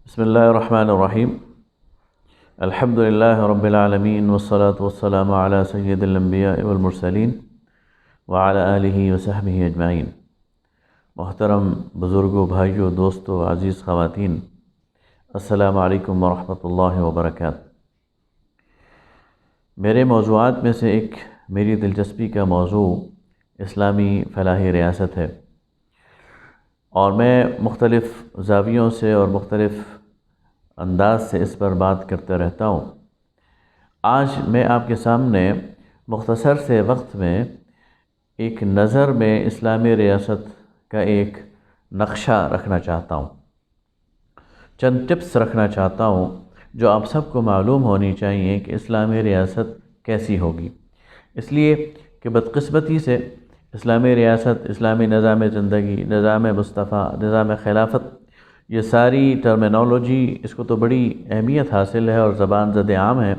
بسم اللہ الرحمن الرحیم الحمد للہ رب العالمین والصلاة والسلام علی سید الانبیاء والمرسلین وعلی آلہ وصحبہ اجمعین۔ محترم بزرگوں، بھائیوں، دوستوں، عزیز خواتین، السلام علیکم ورحمۃ اللہ وبرکاتہ۔ میرے موضوعات میں سے ایک میری دلچسپی کا موضوع اسلامی فلاحی ریاست ہے، اور میں مختلف زاویوں سے اور مختلف انداز سے اس پر بات کرتے رہتا ہوں۔ آج میں آپ کے سامنے مختصر سے وقت میں ایک نظر میں اسلامی ریاست کا ایک نقشہ رکھنا چاہتا ہوں، چند ٹپس رکھنا چاہتا ہوں جو آپ سب کو معلوم ہونی چاہیے کہ اسلامی ریاست کیسی ہوگی، اس لیے کہ بدقسمتی سے اسلامی ریاست، اسلامی نظام زندگی، نظام مصطفیٰ، نظام خلافت، یہ ساری ٹرمینالوجی اس کو تو بڑی اہمیت حاصل ہے اور زبان زد عام ہے،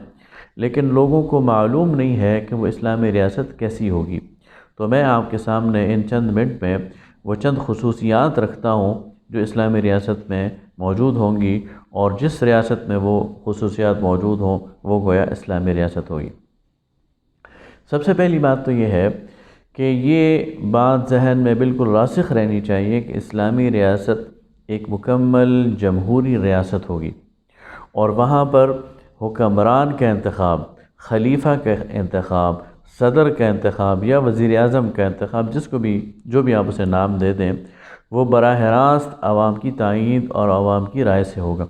لیکن لوگوں کو معلوم نہیں ہے کہ وہ اسلامی ریاست کیسی ہوگی۔ تو میں آپ کے سامنے ان چند منٹ میں وہ چند خصوصیات رکھتا ہوں جو اسلامی ریاست میں موجود ہوں گی، اور جس ریاست میں وہ خصوصیات موجود ہوں وہ گویا اسلامی ریاست ہوگی۔ سب سے پہلی بات تو یہ ہے کہ یہ بات ذہن میں بالکل راسخ رہنی چاہیے کہ اسلامی ریاست ایک مکمل جمہوری ریاست ہوگی، اور وہاں پر حکمران کا انتخاب، خلیفہ کا انتخاب، صدر کا انتخاب یا وزیر اعظم کا انتخاب، جو بھی آپ اسے نام دے دیں، وہ براہ راست عوام کی تائید اور عوام کی رائے سے ہوگا۔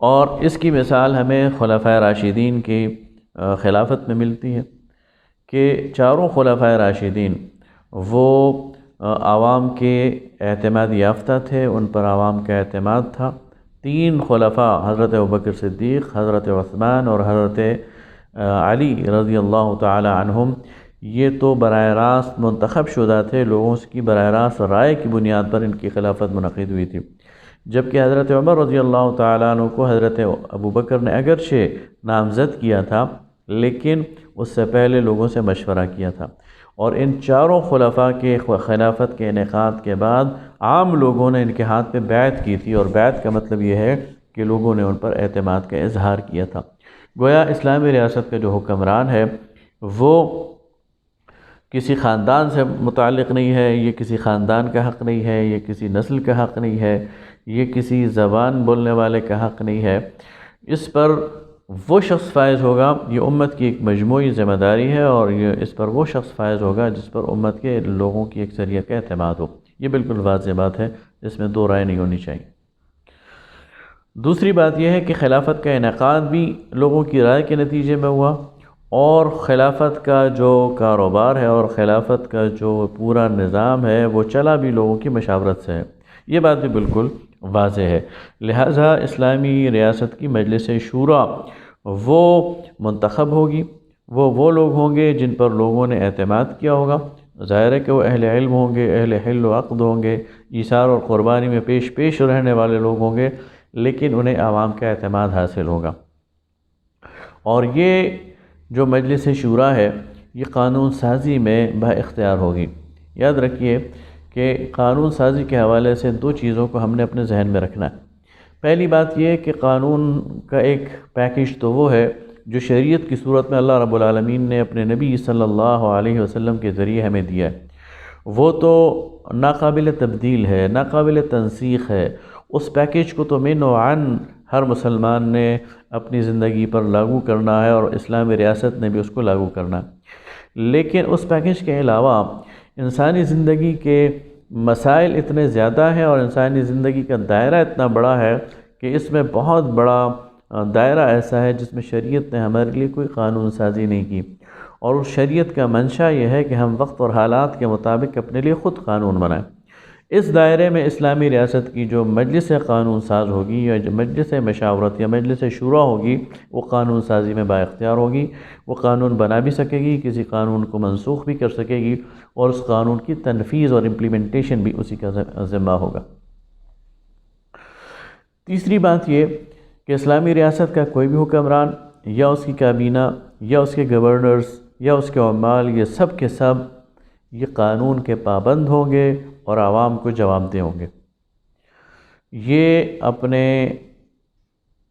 اور اس کی مثال ہمیں خلفائے راشدین کی خلافت میں ملتی ہے کہ چاروں خلفائے راشدین وہ عوام کے اعتماد یافتہ تھے، ان پر عوام کا اعتماد تھا۔ تین خلفاء، حضرت ابوبکر صدیق، حضرت عثمان اور حضرت علی رضی اللہ تعالی عنہم، یہ تو براہ راست منتخب شدہ تھے، لوگوں کی براہ راست رائے کی بنیاد پر ان کی خلافت منعقد ہوئی تھی، جبکہ حضرت عمر رضی اللہ تعالیٰ عنہ کو حضرت ابوبکر نے اگرچہ نامزد کیا تھا لیکن اس سے پہلے لوگوں سے مشورہ کیا تھا، اور ان چاروں خلفاء کے خلافت کے انعقاد کے بعد عام لوگوں نے ان کے ہاتھ پہ بیعت کی تھی، اور بیعت کا مطلب یہ ہے کہ لوگوں نے ان پر اعتماد کا اظہار کیا تھا۔ گویا اسلامی ریاست کا جو حکمران ہے وہ کسی خاندان سے متعلق نہیں ہے، یہ کسی خاندان کا حق نہیں ہے، یہ کسی نسل کا حق نہیں ہے، یہ کسی زبان بولنے والے کا حق نہیں ہے۔ اس پر وہ شخص فائز ہوگا، یہ امت کی ایک مجموعی ذمہ داری ہے، اور اس پر وہ شخص فائز ہوگا جس پر امت کے لوگوں کی اکثریت کا اعتماد ہو۔ یہ بالکل واضح بات ہے، اس میں دو رائے نہیں ہونی چاہیے۔ دوسری بات یہ ہے کہ خلافت کا انعقاد بھی لوگوں کی رائے کے نتیجے میں ہوا، اور خلافت کا جو کاروبار ہے اور خلافت کا جو پورا نظام ہے وہ چلا بھی لوگوں کی مشاورت سے ہے۔ یہ بات بھی بالکل واضح ہے۔ لہٰذا اسلامی ریاست کی مجلس شورا وہ منتخب ہوگی، وہ لوگ ہوں گے جن پر لوگوں نے اعتماد کیا ہوگا۔ ظاہر ہے کہ وہ اہل علم ہوں گے، اہل حل و عقد ہوں گے، ایثار اور قربانی میں پیش رہنے والے لوگ ہوں گے، لیکن انہیں عوام کا اعتماد حاصل ہوگا۔ اور یہ جو مجلس شورا ہے یہ قانون سازی میں با اختیار ہوگی۔ یاد رکھیے کہ قانون سازی کے حوالے سے دو چیزوں کو ہم نے اپنے ذہن میں رکھنا ہے۔ پہلی بات یہ کہ قانون کا ایک پیکج تو وہ ہے جو شریعت کی صورت میں اللہ رب العالمین نے اپنے نبی صلی اللہ علیہ وسلم کے ذریعے ہمیں دیا ہے، وہ تو ناقابل تبدیل ہے، ناقابل تنسیخ ہے۔ اس پیکج کو تو من و عن ہر مسلمان نے اپنی زندگی پر لاگو کرنا ہے، اور اسلامی ریاست نے بھی اس کو لاگو کرنا ہے۔ لیکن اس پیکج کے علاوہ انسانی زندگی کے مسائل اتنے زیادہ ہیں اور انسانی زندگی کا دائرہ اتنا بڑا ہے کہ اس میں بہت بڑا دائرہ ایسا ہے جس میں شریعت نے ہمارے لیے کوئی قانون سازی نہیں کی، اور اس شریعت کا منشا یہ ہے کہ ہم وقت اور حالات کے مطابق اپنے لیے خود قانون بنائیں۔ اس دائرے میں اسلامی ریاست کی جو مجلس قانون ساز ہوگی یا جو مجلس مشاورت یا مجلس شورا ہوگی وہ قانون سازی میں با اختیار ہوگی، وہ قانون بنا بھی سکے گی، کسی قانون کو منسوخ بھی کر سکے گی، اور اس قانون کی تنفیذ اور امپلیمنٹیشن بھی اسی کا ذمہ ہوگا۔ تیسری بات یہ کہ اسلامی ریاست کا کوئی بھی حکمران یا اس کی کابینہ یا اس کے گورنرز یا اس کے عمال، یہ سب کے سب یہ قانون کے پابند ہوں گے اور عوام کو جواب دہ ہوں گے۔ یہ اپنے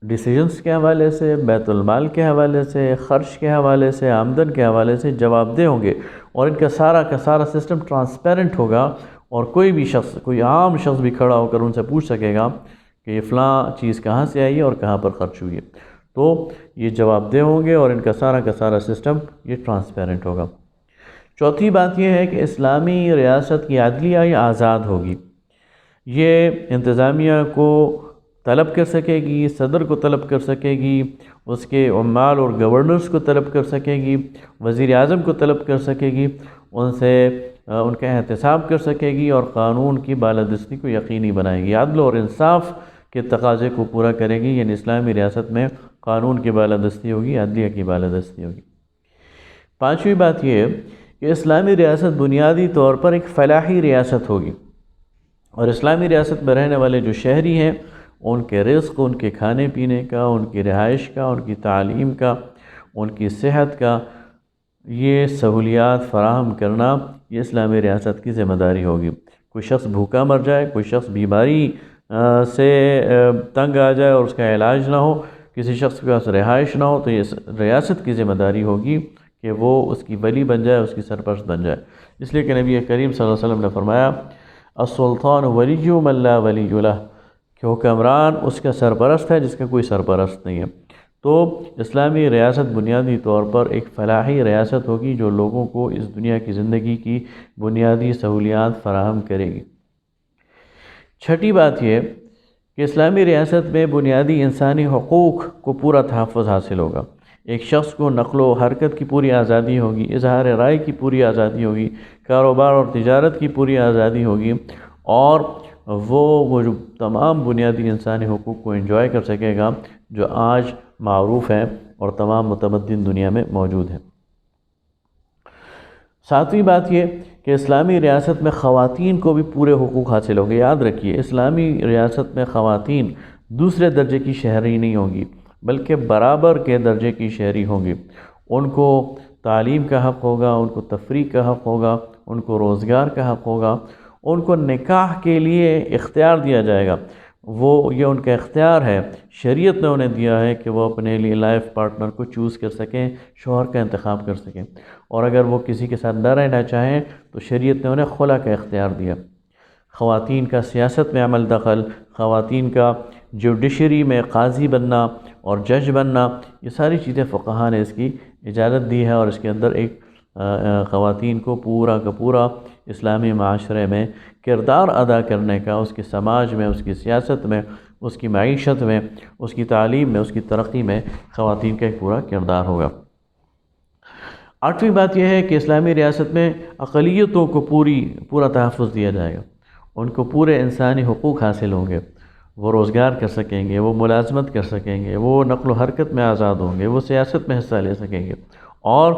ڈیسیجنز کے حوالے سے، بیت المال کے حوالے سے، خرچ کے حوالے سے، آمدن کے حوالے سے جواب دہ ہوں گے، اور ان کا سارا سسٹم ٹرانسپیرنٹ ہوگا، اور کوئی بھی شخص، کوئی عام شخص بھی کھڑا ہو کر ان سے پوچھ سکے گا کہ یہ فلاں چیز کہاں سے آئی ہے اور کہاں پر خرچ ہوئی ہے، تو یہ جواب دہ ہوں گے، اور ان کا سارا سسٹم یہ ٹرانسپیرنٹ ہوگا۔ چوتھی بات یہ ہے کہ اسلامی ریاست کی عدلیہ یہ آزاد ہوگی، یہ انتظامیہ کو طلب کر سکے گی، صدر کو طلب کر سکے گی، اس کے عمال اور گورنرز کو طلب کر سکے گی، وزیر اعظم کو طلب کر سکے گی، ان سے ان کا احتساب کر سکے گی، اور قانون کی بالادستی کو یقینی بنائے گی، عدل اور انصاف کے تقاضے کو پورا کرے گی۔ یعنی اسلامی ریاست میں قانون کی بالادستی ہوگی، عدلیہ کی بالادستی ہوگی۔ پانچویں بات یہ ہے کہ اسلامی ریاست بنیادی طور پر ایک فلاحی ریاست ہوگی، اور اسلامی ریاست میں رہنے والے جو شہری ہیں، ان کے رزق، ان کے کھانے پینے کا، ان کی رہائش کا، ان کی تعلیم کا، ان کی صحت کا، یہ سہولیات فراہم کرنا یہ اسلامی ریاست کی ذمہ داری ہوگی۔ کوئی شخص بھوکا مر جائے، کوئی شخص بیماری سے تنگ آ جائے اور اس کا علاج نہ ہو، کسی شخص کے پاس رہائش نہ ہو، تو یہ ریاست کی ذمہ داری ہوگی کہ وہ اس کی ولی بن جائے، اس کی سرپرست بن جائے۔ اس لیے کہ نبی کریم صلی اللہ علیہ وسلم نے فرمایا السلطان ولی من لا ولی لہ، کہ حکمران اس کا سرپرست ہے جس کا کوئی سرپرست نہیں ہے۔ تو اسلامی ریاست بنیادی طور پر ایک فلاحی ریاست ہوگی جو لوگوں کو اس دنیا کی زندگی کی بنیادی سہولیات فراہم کرے گی۔ چھٹی بات یہ کہ اسلامی ریاست میں بنیادی انسانی حقوق کو پورا تحفظ حاصل ہوگا۔ ایک شخص کو نقل و حرکت کی پوری آزادی ہوگی، اظہار رائے کی پوری آزادی ہوگی، کاروبار اور تجارت کی پوری آزادی ہوگی، اور وہ جو تمام بنیادی انسانی حقوق کو انجوائے کر سکے گا جو آج معروف ہیں اور تمام متمدن دنیا میں موجود ہیں۔ ساتویں بات یہ کہ اسلامی ریاست میں خواتین کو بھی پورے حقوق حاصل ہوں گے۔ یاد رکھیے، اسلامی ریاست میں خواتین دوسرے درجے کی شہری نہیں ہوں گی، بلکہ برابر کے درجے کی شہری ہوں گی۔ ان کو تعلیم کا حق ہوگا، ان کو تفریح کا حق ہوگا، ان کو روزگار کا حق ہوگا، ان کو نکاح کے لیے اختیار دیا جائے گا۔ یہ ان کا اختیار ہے، شریعت نے انہیں دیا ہے کہ وہ اپنے لیے لائف پارٹنر کو چوز کر سکیں، شوہر کا انتخاب کر سکیں، اور اگر وہ کسی کے ساتھ نہ رہنا چاہیں تو شریعت نے انہیں خلا کا اختیار دیا۔ خواتین کا سیاست میں عمل دخل، خواتین کا جوڈیشری میں قاضی بننا اور جج بننا، یہ ساری چیزیں فقہا نے اس کی اجازت دی ہے، اور اس کے اندر ایک خواتین کو پورا کا پورا اسلامی معاشرے میں کردار ادا کرنے کا، اس کے سماج میں، اس کی سیاست میں، اس کی معیشت میں، اس کی تعلیم میں، اس کی ترقی میں خواتین کا ایک پورا کردار ہوگا۔ آٹھویں بات یہ ہے کہ اسلامی ریاست میں اقلیتوں کو پورا تحفظ دیا جائے گا، ان کو پورے انسانی حقوق حاصل ہوں گے، وہ روزگار کر سکیں گے، وہ ملازمت کر سکیں گے، وہ نقل و حرکت میں آزاد ہوں گے، وہ سیاست میں حصہ لے سکیں گے، اور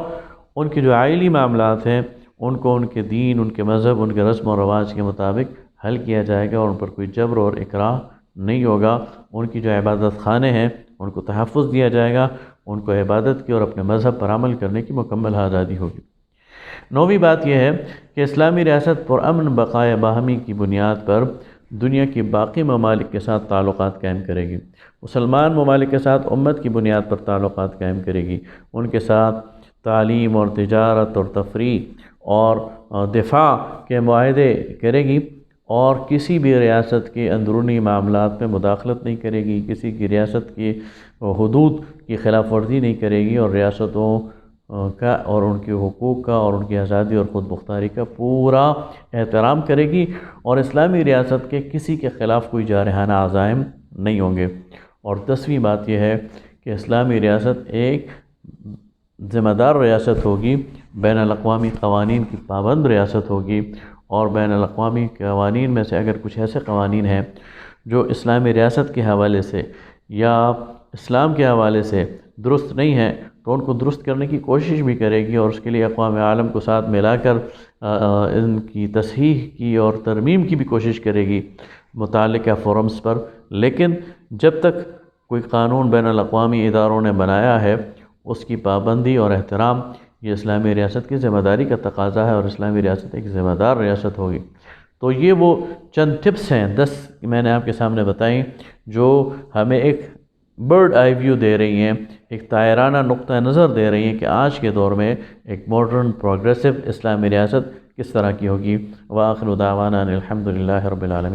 ان کے جو عائلی معاملات ہیں ان کو ان کے دین، ان کے مذہب، ان کے رسم و رواج کے مطابق حل کیا جائے گا، اور ان پر کوئی جبر اور اکراہ نہیں ہوگا۔ ان کی جو عبادت خانے ہیں ان کو تحفظ دیا جائے گا، ان کو عبادت کی اور اپنے مذہب پر عمل کرنے کی مکمل آزادی ہوگی۔ نویں بات یہ ہے کہ اسلامی ریاست پرامن بقائے باہمی کی بنیاد پر دنیا کی باقی ممالک کے ساتھ تعلقات قائم کرے گی، مسلمان ممالک کے ساتھ امت کی بنیاد پر تعلقات قائم کرے گی، ان کے ساتھ تعلیم اور تجارت اور تفریح اور دفاع کے معاہدے کرے گی، اور کسی بھی ریاست کے اندرونی معاملات میں مداخلت نہیں کرے گی، کسی کی ریاست کی حدود کی خلاف ورزی نہیں کرے گی، اور ریاستوں کا اور ان کے حقوق کا اور ان کی آزادی اور خود مختاری کا پورا احترام کرے گی، اور اسلامی ریاست کے کسی کے خلاف کوئی جارحانہ عزائم نہیں ہوں گے۔ اور 10ویں بات یہ ہے کہ اسلامی ریاست ایک ذمہ دار ریاست ہوگی، بین الاقوامی قوانین کی پابند ریاست ہوگی، اور بین الاقوامی قوانین میں سے اگر کچھ ایسے قوانین ہیں جو اسلامی ریاست کے حوالے سے یا اسلام کے حوالے سے درست نہیں ہیں تو ان کو درست کرنے کی کوشش بھی کرے گی، اور اس کے لیے اقوام عالم کو ساتھ ملا کر ان کی تصحیح کی اور ترمیم کی بھی کوشش کرے گی متعلقہ فورمز پر۔ لیکن جب تک کوئی قانون بین الاقوامی اداروں نے بنایا ہے اس کی پابندی اور احترام یہ اسلامی ریاست کی ذمہ داری کا تقاضا ہے، اور اسلامی ریاست ایک ذمہ دار ریاست ہوگی۔ تو یہ وہ چند ٹپس ہیں 10 میں نے آپ کے سامنے بتائیں جو ہمیں ایک برڈ آئی ویو دے رہی ہیں، ایک طائرانہ نقطہ نظر دے رہی ہیں کہ آج کے دور میں ایک ماڈرن پروگریسو اسلامی ریاست کس طرح کی ہوگی۔ وآخر دعوانا ان الحمد للہ رب العالمین۔